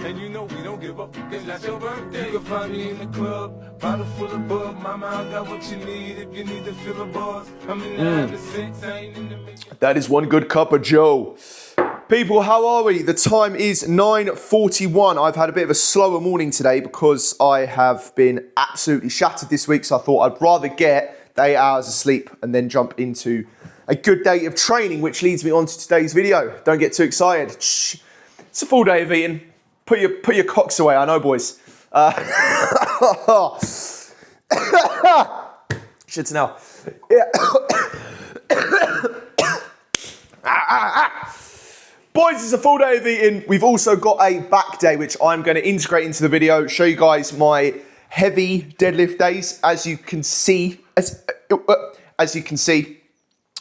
And you know we don't give up. It's not your birthday. You can find me in the club, bottle full of bub. Mama, I got what you need if you need to fill a buzz. I'm in the having sex, I ain't in the mix. That is one good cup of Joe. People, how are we? The time is 9:41. I've had a bit of a slower morning today because I have been absolutely shattered this week. So I thought I'd rather get the 8 hours of sleep and then jump into a good day of training, which leads me on to today's video. Don't get too excited. Shh. It's a full day of eating. Put your cocks away, I know, boys. Shit now. Yeah. Boys, it's a full day of eating. We've also got a back day, which I'm going to integrate into the video, show you guys my heavy deadlift days. As you can see, I'm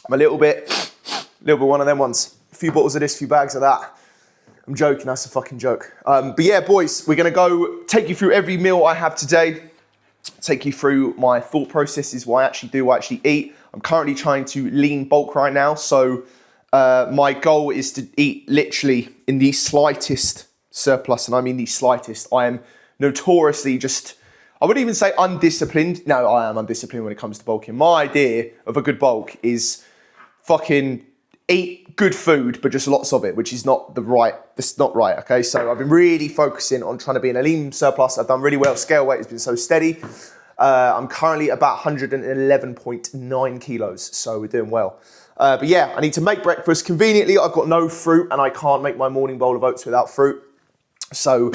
a little bit one of them ones. A few bottles of this, a few bags of that. I'm joking, that's a fucking joke. But yeah, boys, we're gonna go take you through every meal I have today, take you through my thought processes, what I actually eat. I'm currently trying to lean bulk right now, so my goal is to eat literally in the slightest surplus, and I mean the slightest. I am notoriously I wouldn't even say undisciplined. No, I am undisciplined when it comes to bulking. My idea of a good bulk is fucking eat good food, but just lots of it, which is not right, okay? So I've been really focusing on trying to be in a lean surplus. I've done really well. Scale weight has been so steady. I'm currently about 111.9 kilos, so we're doing well. But yeah, I need to make breakfast. Conveniently, I've got no fruit, and I can't make my morning bowl of oats without fruit. So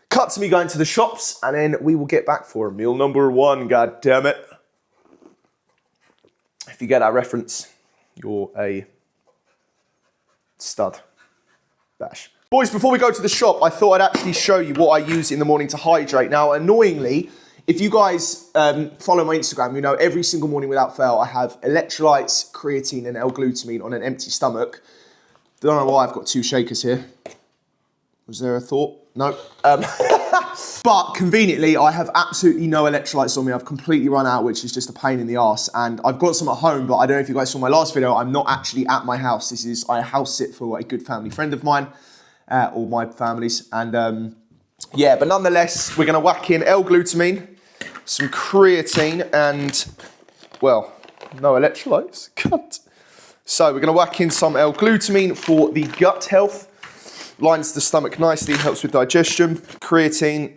cut to me going to the shops, and then we will get back for meal number one, god damn it. If you get that reference, you're a stud. Bash. Boys, before we go to the shop, I thought I'd actually show you what I use in the morning to hydrate. Now, annoyingly, if you guys follow my Instagram, you know every single morning without fail, I have electrolytes, creatine, and L-glutamine on an empty stomach. Don't know why I've got two shakers here. Was there a thought? No. But conveniently, I have absolutely no electrolytes on me. I've completely run out, which is just a pain in the arse. And I've got some at home, but I don't know if you guys saw my last video. I'm not actually at my house. I house sit for a good family friend of mine, or my family's. And yeah, but nonetheless, we're going to whack in L-glutamine, some creatine, and, well, no electrolytes. Cut. So we're going to whack in some L-glutamine for the gut health. Lines the stomach nicely, helps with digestion. Creatine,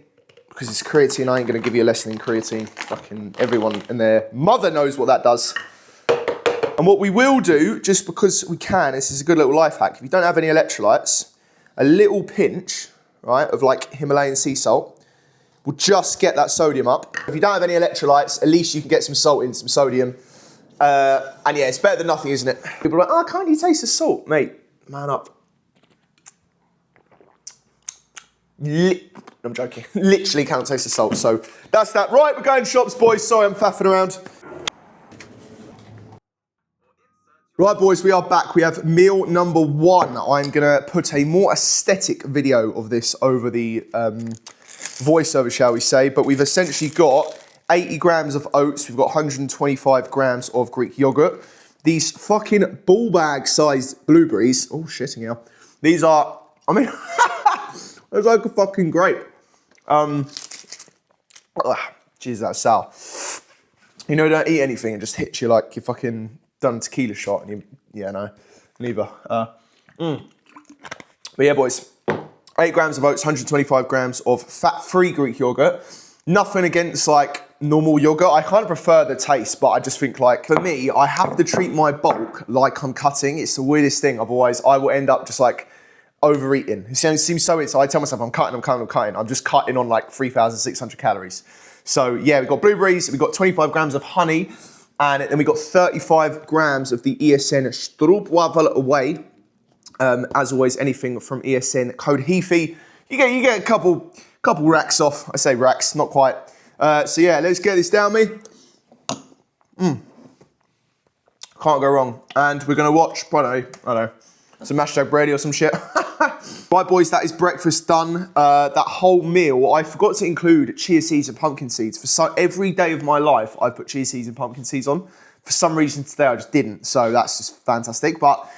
because it's creatine, I ain't going to give you a lesson in creatine. Fucking everyone and their mother knows what that does. And what we will do, just because we can, this is a good little life hack. If you don't have any electrolytes, a little pinch, right, of like Himalayan sea salt will just get that sodium up. If you don't have any electrolytes, at least you can get some salt in, some sodium. And yeah, it's better than nothing, isn't it? People are like, oh, can't you taste the salt? Mate, man up. I'm joking. Literally can't taste the salt. So that's that. Right, we're going shops, boys. Sorry, I'm faffing around. Right, boys, we are back. We have meal number one. I'm going to put a more aesthetic video of this over the voiceover, shall we say. But we've essentially got 80 grams of oats. We've got 125 grams of Greek yogurt. These fucking ball bag sized blueberries. Oh, shitting hell. These are, I mean... It's like a fucking grape. Jeez, that's sour. You know, don't eat anything, it just hits you like you fucking done a tequila shot and you, yeah, no, neither. But yeah, boys, 8 grams of oats, 125 grams of fat-free Greek yogurt. Nothing against like normal yogurt. I kind of prefer the taste, but I just think like, for me, I have to treat my bulk like I'm cutting. It's the weirdest thing. Otherwise, I will end up just like, overeating. It seems so weird. So I tell myself I'm cutting. I'm just cutting on like 3,600 calories. So yeah, we've got blueberries, we've got 25 grams of honey, and then we've got 35 grams of the ESN Stroopwafel whey. As always, anything from ESN code HEFI. You get a couple racks off. I say racks, not quite. So yeah, let's get this down me. Can't go wrong. And we're gonna watch, I don't know, some hashtag Brady or some shit. Right, boys, that is breakfast done. That whole meal, I forgot to include chia seeds and pumpkin seeds. Every day of my life, I put chia seeds and pumpkin seeds on. For some reason today, I just didn't. So that's just fantastic. But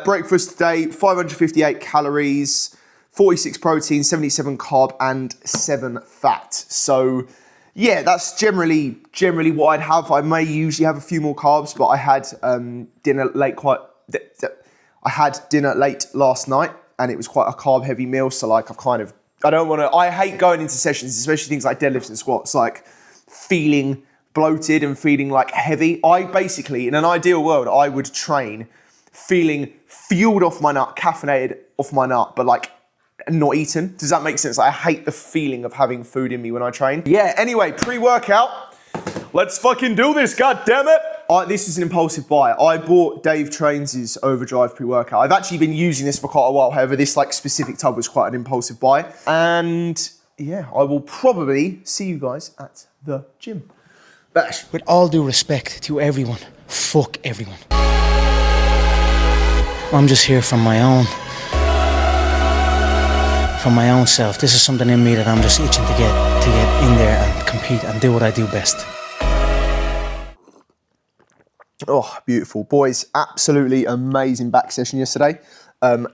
breakfast today, 558 calories, 46 protein, 77 carb, and 7 fat. So yeah, that's generally what I'd have. I may usually have a few more carbs, but I had dinner late last night, and it was quite a carb heavy meal. So like I hate going into sessions, especially things like deadlifts and squats, like feeling bloated and feeling like heavy. I basically, in an ideal world, I would train feeling fueled off my nut, caffeinated off my nut, but like not eaten. Does that make sense? I hate the feeling of having food in me when I train. Yeah, anyway, pre-workout. Let's fucking do this, god damn it. This is an impulsive buy. I bought Dave Trains' Overdrive pre-workout. I've actually been using this for quite a while. However, this like specific tub was quite an impulsive buy. And yeah, I will probably see you guys at the gym. Bash. With all due respect to everyone, fuck everyone. I'm just here from my own self. This is something in me that I'm just itching to get in there and compete and do what I do best. Oh, beautiful. Boys, absolutely amazing back session yesterday.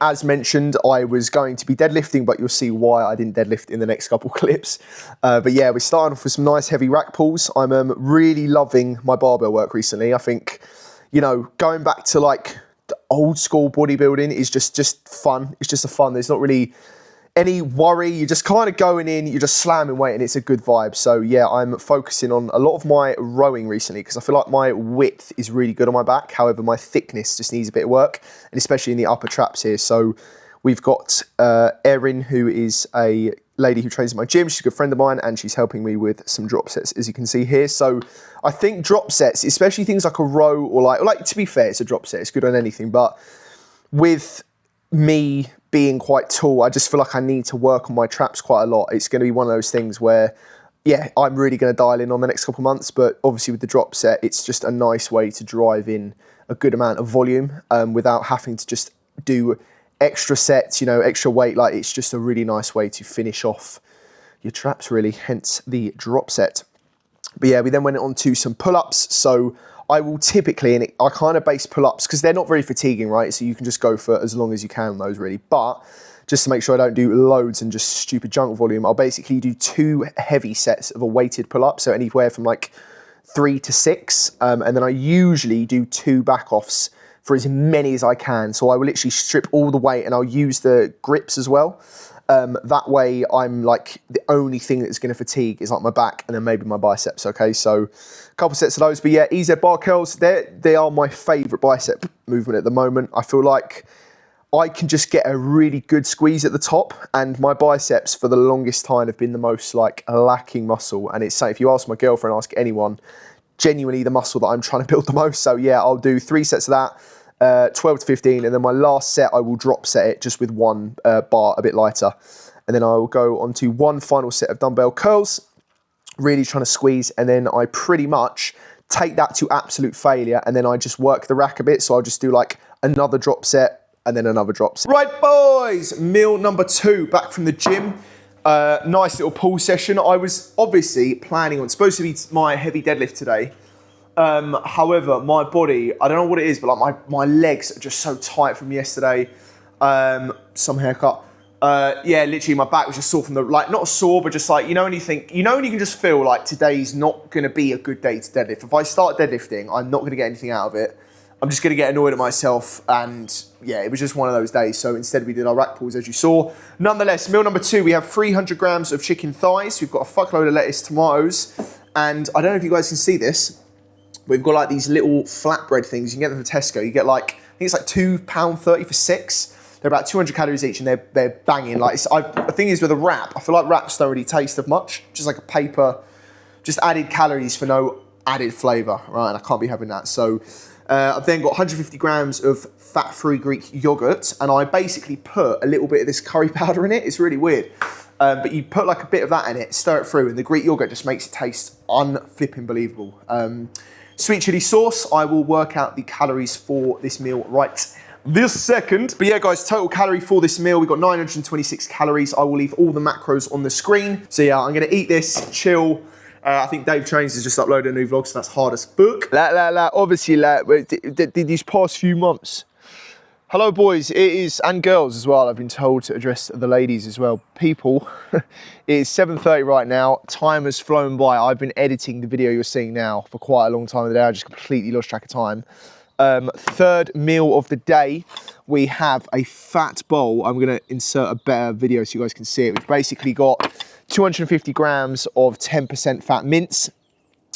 As mentioned, I was going to be deadlifting, but you'll see why I didn't deadlift in the next couple clips. But yeah, we're starting off with some nice heavy rack pulls. I'm really loving my barbell work recently. I think, you know, going back to like the old school bodybuilding is just fun. It's just a fun. There's not really any worry. You're just kind of going in, you're just slamming weight, and it's a good vibe. So yeah, I'm focusing on a lot of my rowing recently because I feel like my width is really good on my back. However, my thickness just needs a bit of work, and especially in the upper traps here. So we've got Erin, who is a lady who trains at my gym. She's a good friend of mine, and she's helping me with some drop sets, as you can see here. So I think drop sets, especially things like a row or like to be fair, it's a drop set. It's good on anything, but with me being quite tall, I just feel like I need to work on my traps quite a lot. It's going to be one of those things where, yeah, I'm really going to dial in on the next couple of months, but obviously with the drop set, it's just a nice way to drive in a good amount of volume without having to just do extra sets, you know, extra weight. Like, it's just a really nice way to finish off your traps, really, hence the drop set. But yeah, we then went on to some pull-ups. So I will typically, and I kind of base pull-ups because they're not very fatiguing, right? So you can just go for as long as you can on those, really. But just to make sure I don't do loads and just stupid junk volume, I'll basically do 2 heavy sets of a weighted pull-up. So anywhere from like 3 to 6. And then I usually do 2 back-offs for as many as I can. So I will literally strip all the weight, and I'll use the grips as well. That way I'm like, the only thing that's going to fatigue is like my back and then maybe my biceps, okay? So a couple sets of those. But yeah, EZ bar curls, they are my favourite bicep movement at the moment. I feel like I can just get a really good squeeze at the top, and my biceps for the longest time have been the most like lacking muscle. And it's, if you ask my girlfriend, ask anyone, genuinely the muscle that I'm trying to build the most. So yeah, I'll do 3 sets of that. 12 to 15, and then my last set I will drop set it just with 1 bar a bit lighter, and then I will go on to 1 final set of dumbbell curls, really trying to squeeze, and then I pretty much take that to absolute failure, and then I just work the rack a bit. So I'll just do like another drop set and then another drop set. Right boys, meal number 2 back from the gym. Nice little pull session. I was obviously planning on, supposed to be my heavy deadlift today. However, my body, I don't know what it is, but like my legs are just so tight from yesterday. Some haircut. Yeah, literally my back was just sore from the, like, not sore, but just like, you know, when you think, you know, when you can just feel like today's not going to be a good day to deadlift. If I start deadlifting, I'm not going to get anything out of it. I'm just going to get annoyed at myself. And yeah, it was just one of those days. So instead we did our rack pulls, as you saw. Nonetheless, meal number 2, we have 300 grams of chicken thighs. We've got a fuckload of lettuce, tomatoes. And I don't know if you guys can see this. We've got like these little flatbread things. You can get them from Tesco. You get like, I think it's like £2.30 for 6. They're about 200 calories each, and they're banging. Like, the thing is with a wrap, I feel like wraps don't really taste of much. Just like a paper, just added calories for no added flavour, right? And I can't be having that. So I've then got 150 grams of fat-free Greek yogurt, and I basically put a little bit of this curry powder in it. It's really weird. But you put like a bit of that in it, stir it through, and the Greek yogurt just makes it taste unflipping believable. Sweet chili sauce, I will work out the calories for this meal right this second. But yeah, guys, total calorie for this meal, we've got 926 calories. I will leave all the macros on the screen. So yeah, I'm gonna eat this, chill. I think Dave Trains has just uploaded a new vlog, so that's hard as fuck. Obviously, these past few months Hello boys, it is, and girls as well, I've been told to address the ladies as well. People, it is 7:30 right now, time has flown by. I've been editing the video you're seeing now for quite a long time of the day, I just completely lost track of time. Third meal of the day, we have a fat bowl. I'm gonna insert a better video so you guys can see it. We've basically got 250 grams of 10% fat mince.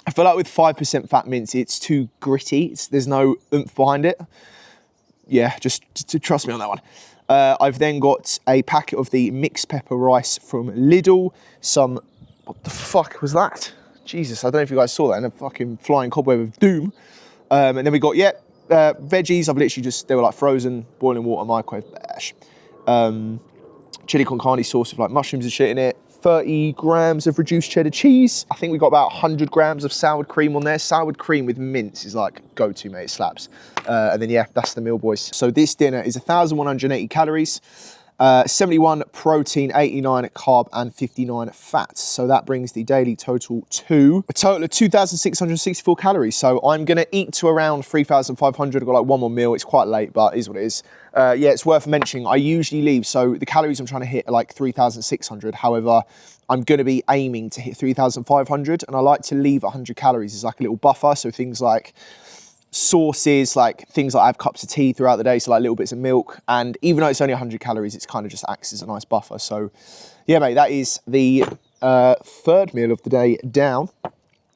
I feel like with 5% fat mince, it's too gritty, there's no oomph behind it. Yeah, just trust me on that one. I've then got a packet of the mixed pepper rice from Lidl. Some, what the fuck was that? Jesus, I don't know if you guys saw that in a fucking flying cobweb of doom. And then we got, veggies. I've literally just, they were like frozen, boiling water, microwave, bash. Chili con carne sauce with like mushrooms and shit in it. 30 grams of reduced cheddar cheese. I think we got about 100 grams of sour cream on there. Sour cream with mince is like go-to, mate, it slaps. And then yeah, that's the meal, boys. So this dinner is 1,180 calories, 71 protein, 89 carb, and 59 fat. So that brings the daily total to a total of 2,664 calories. So I'm gonna eat to around 3,500. I've got like one more meal. It's quite late, but it is what it is. Yeah, it's worth mentioning, I usually leave, so the calories I'm trying to hit are like 3,600. However, I'm gonna be aiming to hit 3,500, and I like to leave 100 calories as like a little buffer. So things like sauces, like things like I have cups of tea throughout the day, so like little bits of milk. And even though it's only 100 calories, it's kind of just acts as a nice buffer. So yeah, mate, that is the third meal of the day down.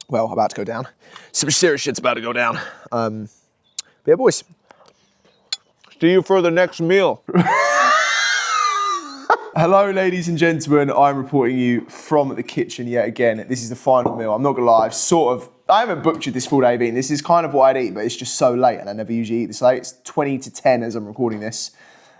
Well, about to go down. Some serious shit's about to go down. But yeah, boys. See you for the next meal. Hello, ladies and gentlemen. I'm reporting you from the kitchen yet again. This is the final meal. I'm not gonna lie, I haven't butchered this full day of eating. This is kind of what I'd eat, but it's just so late and I never usually eat this late. It's 20 to 10 as I'm recording this.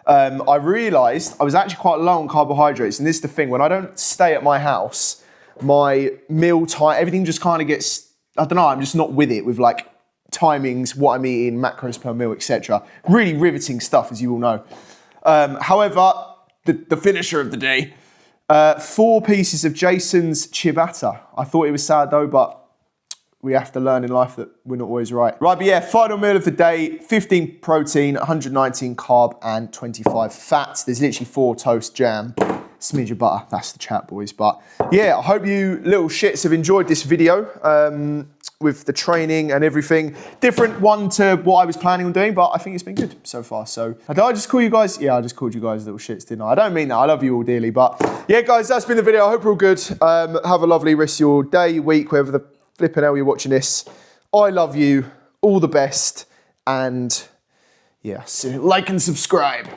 I realized I was actually quite low on carbohydrates, and this is the thing, when I don't stay at my house, my meal time, everything just kind of gets, I don't know, I'm just not with it with like timings, what I'm eating, macros per meal, etc. Really riveting stuff, as you all know. However, the finisher of the day, 4 pieces of Jason's ciabatta. I thought it was sad though, but we have to learn in life that we're not always right. Right, but yeah, final meal of the day, 15 protein, 119 carb, and 25 fat. There's literally 4 toast, jam, smidge of butter. That's the chat, boys. But yeah, I hope you little shits have enjoyed this video with the training and everything. Different one to what I was planning on doing, but I think it's been good so far. So did I just call you guys? Yeah, I just called you guys little shits, didn't I? I don't mean that. I love you all dearly. But yeah, guys, that's been the video. I hope you're all good. Have a lovely rest of your day, week, wherever the flipping hell you're watching this. I love you. All the best. And yeah, like and subscribe.